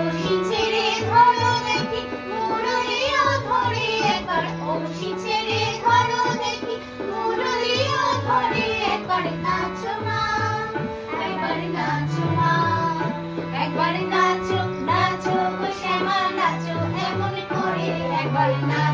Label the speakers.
Speaker 1: বড়শি ছেড়ে ধরো দেখি মুরলিও ধরে একবার বড়শি ছেড়ে ধরো দেখি মুরলিও ধরে একবার নাচো মা একবার নাচো মা একবার নাচো নাচো গো শ্যামা নাচো এমন করে একবার নাচো